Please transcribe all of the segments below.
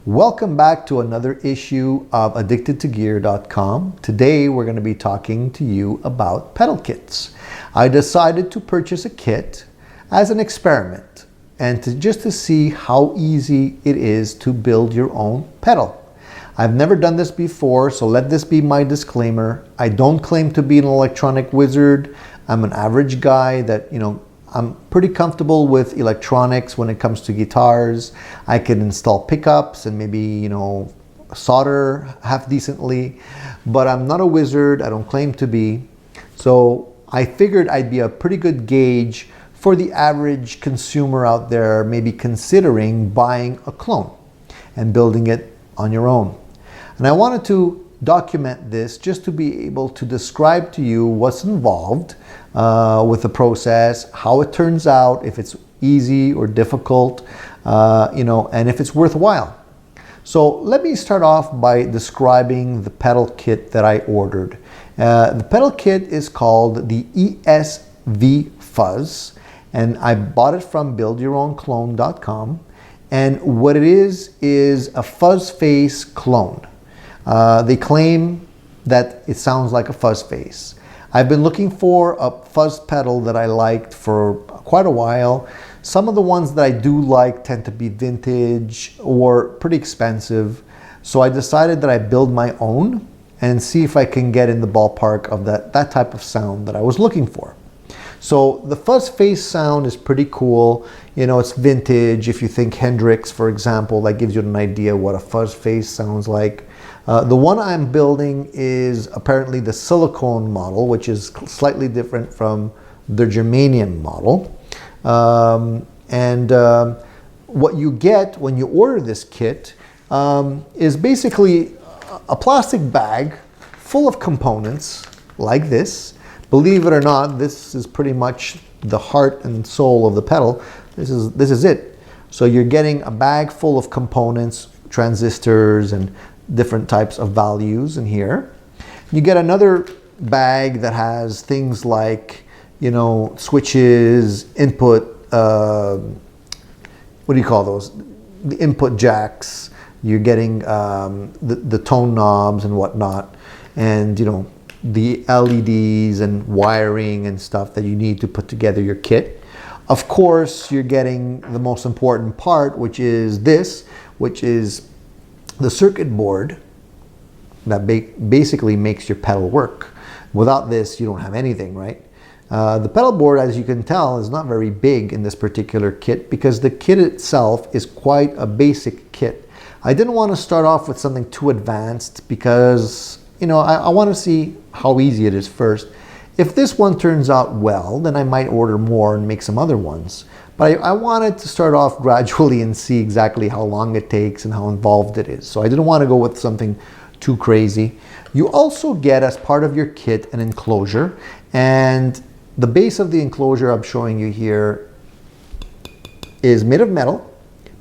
Welcome back to another issue of AddictedToGear.com. Today we're going to be talking to you about pedal kits. I decided to purchase a kit as an experiment and just to see how easy it is to build your own pedal. I've never done this before, so let this be my disclaimer. I don't claim to be an electronic wizard. I'm an average guy that, I'm pretty comfortable with electronics when it comes to guitars. I can install pickups and maybe, solder half decently, but I'm not a wizard. I don't claim to be. So I figured I'd be a pretty good gauge for the average consumer out there, maybe considering buying a clone and building it on your own. And I wanted to document this just to be able to describe to you what's involved with the process, how it turns out, if it's easy or difficult, and if it's worthwhile. So let me start off by describing the pedal kit that I ordered. The pedal kit is called the E.S.V Fuzz, and I bought it from buildyourown.clone.com. And what it is a fuzz face clone. They claim that it sounds like a fuzz face. I've been looking for a fuzz pedal that I liked for quite a while. Some of the ones that I do like tend to be vintage or pretty expensive. So I decided that I build my own and see if I can get in the ballpark of that type of sound that I was looking for. So the fuzz face sound is pretty cool. It's vintage. If you think Hendrix, for example, that gives you an idea what a fuzz face sounds like. The one I'm building is apparently the silicone model, which is slightly different from the germanium model. What you get when you order this kit is basically a plastic bag full of components like this. Believe it or not, this is pretty much the heart and soul of the pedal. This is it. So you're getting a bag full of components, transistors, and different types of values in here. You get another bag that has things like, switches, input, what do you call those? The input jacks. You're getting the tone knobs and whatnot, and the LEDs and wiring and stuff that you need to put together your kit. Of course, you're getting the most important part, which is the circuit board that basically makes your pedal work. Without this, you don't have anything, right? The pedal board, as you can tell, is not very big in this particular kit because the kit itself is quite a basic kit. I didn't want to start off with something too advanced because, I want to see how easy it is first. If this one turns out well, then I might order more and make some other ones. But I wanted to start off gradually and see exactly how long it takes and how involved it is. So I didn't want to go with something too crazy. You also get, as part of your kit, an enclosure. And the base of the enclosure I'm showing you here is made of metal,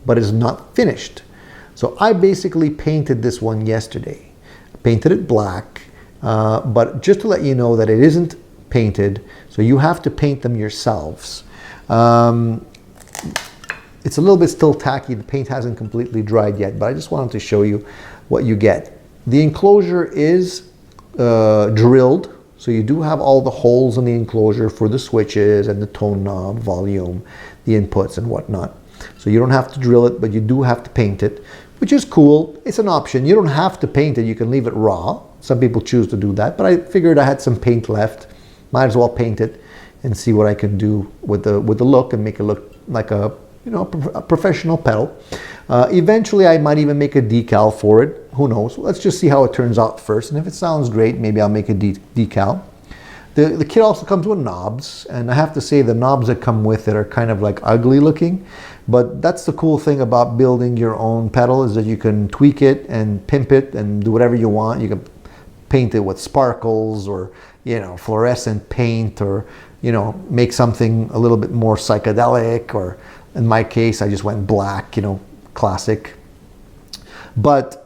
but is not finished. So I basically painted this one yesterday. I painted it black, but just to let you know that it isn't painted, so you have to paint them yourselves. It's a little bit still tacky. The paint hasn't completely dried yet, but I just wanted to show you what you get. The enclosure is drilled, so you do have all the holes in the enclosure for the switches and the tone knob, volume, the inputs and whatnot. So you don't have to drill it, but you do have to paint it, which is cool. It's an option. You don't have to paint it. You can leave it raw. Some people choose to do that, but I figured I had some paint left. Might as well paint it and see what I can do with the look and make it look like a professional pedal. Eventually, I might even make a decal for it. Who knows? Let's just see how it turns out first. And if it sounds great, maybe I'll make a decal. The kit also comes with knobs, and I have to say the knobs that come with it are kind of like ugly looking. But that's the cool thing about building your own pedal, is that you can tweak it and pimp it and do whatever you want. You can paint it with sparkles or fluorescent paint, or make something a little bit more psychedelic, or in my case I just went black, classic. But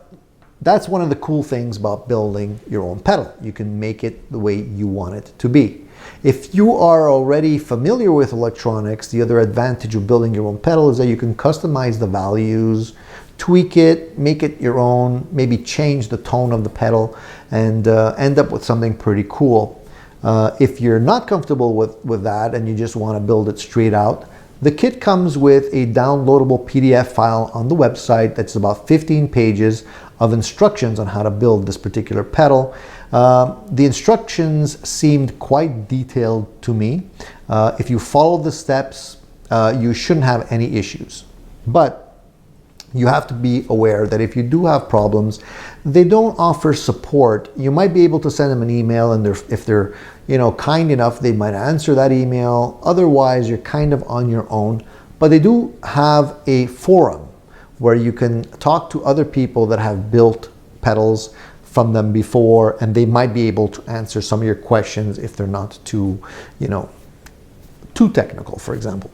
that's one of the cool things about building your own pedal. You can make it the way you want it to be. If you are already familiar with electronics, the other advantage of building your own pedal is that you can customize the values tweak it, make it your own, maybe change the tone of the pedal, and end up with something pretty cool. If you're not comfortable with that and you just want to build it straight out, the kit comes with a downloadable PDF file on the website that's about 15 pages of instructions on how to build this particular pedal. The instructions seemed quite detailed to me. If you follow the steps, you shouldn't have any issues. But you have to be aware that if you do have problems, they don't offer support. You might be able to send them an email, and if they're kind enough, they might answer that email. Otherwise, you're kind of on your own. But they do have a forum where you can talk to other people that have built pedals from them before, and they might be able to answer some of your questions if they're not too technical, for example.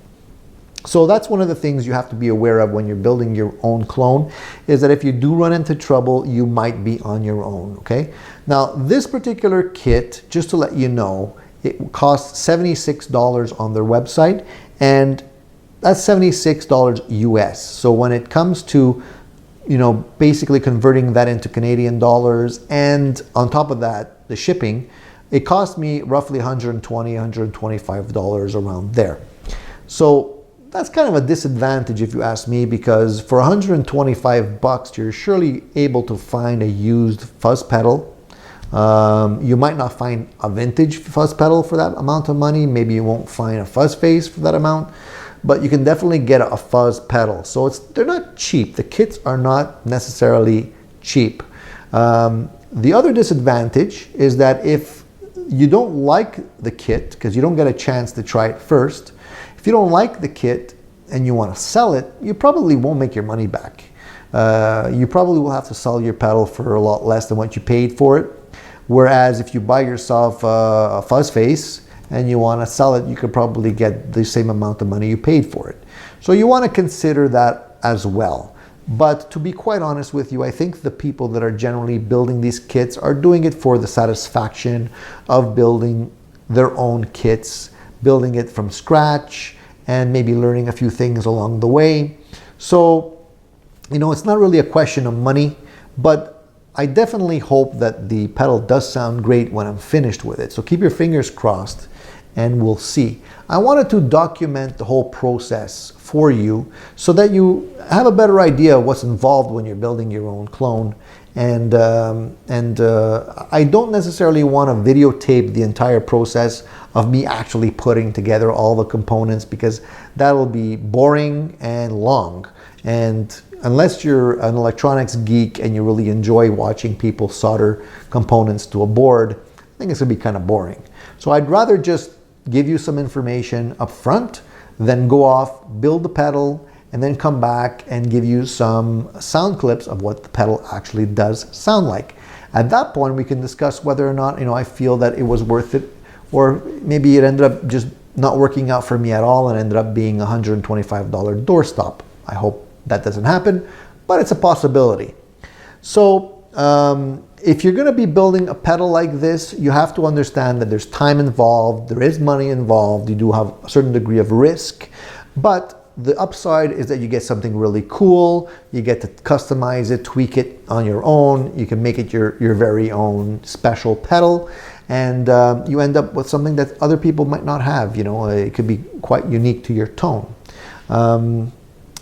So that's one of the things you have to be aware of when you're building your own clone, is that if you do run into trouble, you might be on your own, okay? Now, this particular kit, just to let you know, it costs $76 on their website, and that's $76 US. So when it comes to, basically converting that into Canadian dollars, and on top of that, the shipping, it cost me roughly $120, $125 around there. So that's kind of a disadvantage if you ask me, because for $125, you're surely able to find a used fuzz pedal. You might not find a vintage fuzz pedal for that amount of money. Maybe you won't find a fuzz face for that amount, but you can definitely get a fuzz pedal. So they're not cheap. The kits are not necessarily cheap. The other disadvantage is that if you don't like the kit, because you don't get a chance to try it first, if you don't like the kit and you want to sell it, you probably won't make your money back. You probably will have to sell your pedal for a lot less than what you paid for it. Whereas if you buy yourself a fuzz face and you want to sell it, you could probably get the same amount of money you paid for it. So you want to consider that as well. But to be quite honest with you, I think the people that are generally building these kits are doing it for the satisfaction of building their own kits, building it from scratch, and maybe learning a few things along the way. So, it's not really a question of money, but I definitely hope that the pedal does sound great when I'm finished with it. So keep your fingers crossed, and we'll see. I wanted to document the whole process for you so that you have a better idea of what's involved when you're building your own clone. And I don't necessarily want to videotape the entire process of me actually putting together all the components, because that'll be boring and long. And unless you're an electronics geek and you really enjoy watching people solder components to a board, I think it's going to be kind of boring. So I'd rather just give you some information up front, then go off, build the pedal, and then come back and give you some sound clips of what the pedal actually does sound like. At that point, we can discuss whether or not I feel that it was worth it, or maybe it ended up just not working out for me at all and ended up being a $125 doorstop. I hope that doesn't happen, but it's a possibility. So if you're going to be building a pedal like this, you have to understand that there's time involved, there is money involved, you do have a certain degree of risk, but the upside is that you get something really cool. You get to customize it, tweak it on your own. You can make it your very own special pedal, and you end up with something that other people might not have. It could be quite unique to your tone.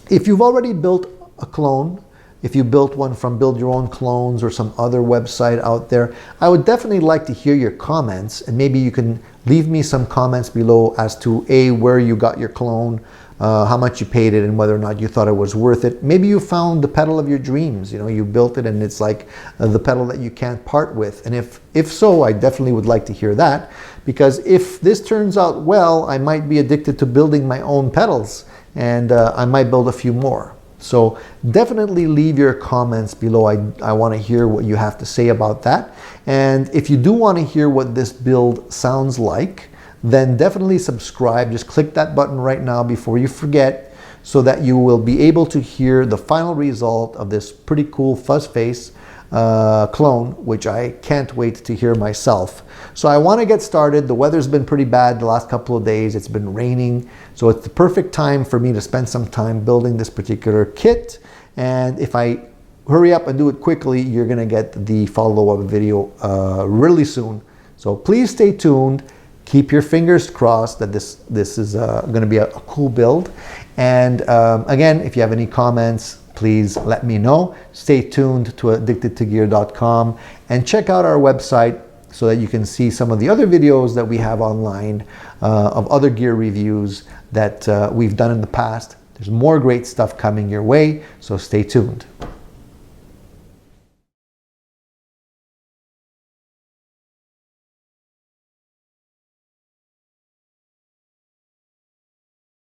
If you've already built a clone, if you built one from Build Your Own Clones or some other website out there, I would definitely like to hear your comments, and maybe you can leave me some comments below as to where you got your clone, how much you paid it, and whether or not you thought it was worth it. Maybe you found the pedal of your dreams. You built it and it's like the pedal that you can't part with. And if so, I definitely would like to hear that, because if this turns out well, I might be addicted to building my own pedals, and I might build a few more. So definitely leave your comments below. I want to hear what you have to say about that. And if you do want to hear what this build sounds like, then definitely subscribe. Just click that button right now before you forget, so that you will be able to hear the final result of this pretty cool fuzz face clone, which I can't wait to hear myself. So I want to get started. The weather's been pretty bad the last couple of days. It's been raining, so it's the perfect time for me to spend some time building this particular kit. And if I hurry up and do it quickly, you're going to get the follow-up video really soon. So please stay tuned. Keep your fingers crossed that this is going to be a cool build. And again, if you have any comments, please let me know. Stay tuned to addictedtogear.com and check out our website so that you can see some of the other videos that we have online of other gear reviews that we've done in the past. There's more great stuff coming your way, so stay tuned.